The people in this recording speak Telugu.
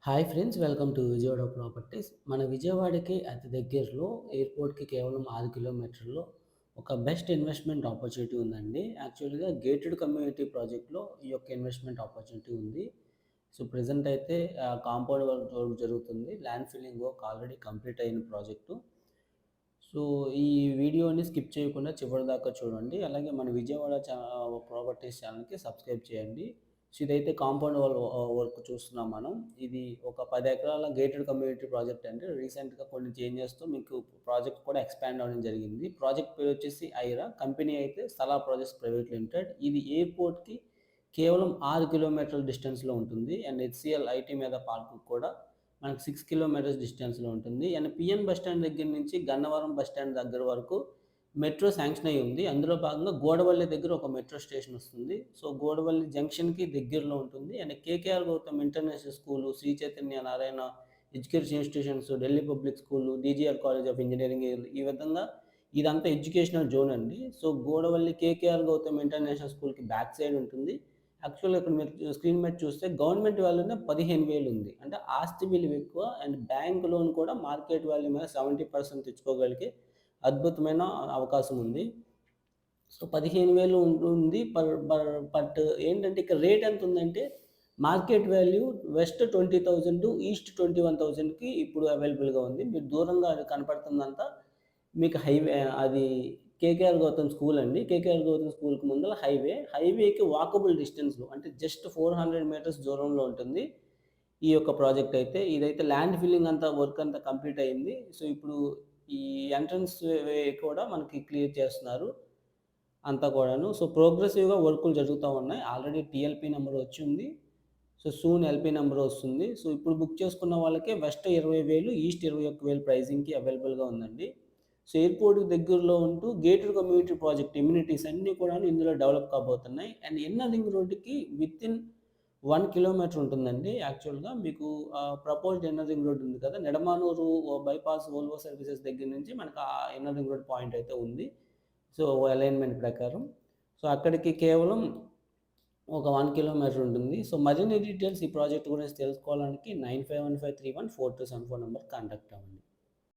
Hi friends, welcome to Vijayawada properties. మన విజయవాడకి అతి దగ్గరలో ఎయిర్పోర్ట్‌కి కేవలం 6 కిలోమీటర్‌లో ఒక బెస్ట్ ఇన్వెస్ట్‌మెంట్ ఆపర్చునిటీ ఉందండి. యాక్చువల్‌గా గేటెడ్ కమ్యూనిటీ ప్రాజెక్ట్‌లో ఈ యొక్క ఇన్వెస్ట్‌మెంట్ ఆపర్చునిటీ ఉంది. సో, ప్రెజెంట్ అయితే కాంపౌండ్ వర్క్ జరుగుతుంది. Land filling work already complete అయిన ప్రాజెక్టు. సో, ఈ వీడియోని స్కిప్ చేయకుండా చివరిదాకా చూడండి. అలాగే మన విజయవాడ ప్రాపర్టీస్ ఛానల్‌కి సబ్స్క్రైబ్ చేయండి. సో, ఇదైతే కాంపౌండ్ వాల్ వర్క్ చూస్తున్నాం మనం. ఇది ఒక 10 ఎకరాల గేటెడ్ కమ్యూనిటీ ప్రాజెక్ట్ అండి. రీసెంట్‌గా కొన్ని చేంజెస్‌తో మీకు ప్రాజెక్ట్ కూడా ఎక్స్‌పాండ్ అవ్వడం జరిగింది. ప్రాజెక్ట్ పేరు వచ్చేసి ఐరా. కంపెనీ అయితే సలా ప్రాజెక్ట్స్ ప్రైవేట్ లిమిటెడ్. ఇది ఎయిర్‌పోర్ట్‌కి కేవలం 6 కిలోమీటర్ల డిస్టెన్స్‌లో ఉంటుంది. అండ్ హెచ్‌సీఎల్ ఐటీ మీద పార్క్‌కి కూడా మనకు 6 కిలోమీటర్స్ డిస్టెన్స్‌లో ఉంటుంది. అండ్ పిఎన్ బస్ స్టాండ్ దగ్గర నుంచి గన్నవరం బస్ స్టాండ్ దగ్గర వరకు మెట్రో శాంక్షన్ అయ్యి ఉంది. అందులో భాగంగా గోడవల్లి దగ్గర ఒక మెట్రో స్టేషన్ వస్తుంది. సో, గోడవల్లి జంక్షన్‌కి దగ్గరలో ఉంటుంది. And KKR Gautam international school, Sri Chaitanya Narayana education institutions, Delhi public school, DGR college of engineering ఈ విధంగా ఇదంతా ఎడ్యుకేషనల్ జోన్ అండి. So, Gowdavelli KKR Gautam international స్కూల్‌కి బ్యాక్ సైడ్ ఉంటుంది. యాక్చువల్‌గా ఇక్కడ మీరు స్క్రీన్ మీద చూస్తే గవర్నమెంట్ వాల్యూనే 15,000 ఉంది. అంటే ఆస్తి విలువ ఎక్కువ అండ్ బ్యాంక్ లోన్ కూడా మార్కెట్ వాల్యూ మీద 70% తెచ్చుకోగలిగే అద్భుతమైన అవకాశం ఉంది. సో, 15,000 ఉంటుంది. బట్ ఏంటంటే ఇక్కడ రేట్ ఎంతుందంటే మార్కెట్ వాల్యూ వెస్ట్ 20,000 ఈస్ట్ 21,000కి ఇప్పుడు అవైలబుల్‌గా ఉంది. మీరు దూరంగా అది కనపడుతుందంతా మీకు హైవే అది కేకేఆర్ గౌతమ్ స్కూల్ అండి. కేకేఆర్ గౌతమ్ స్కూల్‌కి ముందల హైవే. హైవేకి వాకబుల్ డిస్టెన్స్‌లో అంటే జస్ట్ 400 మీటర్స్ దూరంలో ఉంటుంది. ఈ యొక్క ప్రాజెక్ట్ అయితే. ఇదైతే ల్యాండ్ ఫిల్లింగ్ అంతా వర్క్ అంతా కంప్లీట్ అయింది. సో, ఇప్పుడు ఈ ఎంట్రన్స్ వే కూడా మనకి క్లియర్ చేస్తున్నారు. అంతా కూడాను. సో, ప్రోగ్రెసివ్‌గా వర్కులు జరుగుతా ఉన్నాయి. ఆల్రెడీ టీఎల్‌పీ నంబర్ వచ్చింది. సో, సూన్ ఎల్‌పీ నంబర్ వస్తుంది. సో, ఇప్పుడు బుక్ చేసుకున్న వాళ్ళకే వెస్ట్ 20,000, ఈస్ట్ 21,000 ప్రైజింగ్‌కి అవైలబుల్‌గా ఉందండి. సో, ఎయిర్‌పోర్ట్‌కి దగ్గరలో ఉంటూ గేటెడ్ కమ్యూనిటీ ప్రాజెక్ట్ ఎమ్యూనిటీస్ అన్నీ కూడాను ఇందులో డెవలప్ కాబోతున్నాయి. అండ్ ఇన్నర్ రింగ్ రోడ్డుకి వితిన్ 1 కిలోమీటర్ ఉంటుందండి. యాక్చువల్‌గా మీకు ప్రపోజ్డ్ ఇన్నర్ రింగ్ రోడ్ ఉంది కదా! నిడమానూరు బైపాస్ వోల్వో సర్వీసెస్ దగ్గర నుంచి మనకు ఆ ఇన్నర్ రింగ్ రోడ్ పాయింట్ అయితే ఉంది. సో, అలైన్‌మెంట్ ప్రకారం. సో, అక్కడికి కేవలం ఒక 1 కిలోమీటర్ ఉంటుంది. సో, మరిన్ని డీటెయిల్స్ ఈ ప్రాజెక్ట్ గురించి తెలుసుకోవడానికి 9515314274 నంబర్‌కి కాంటాక్ట్ అవ్వండి.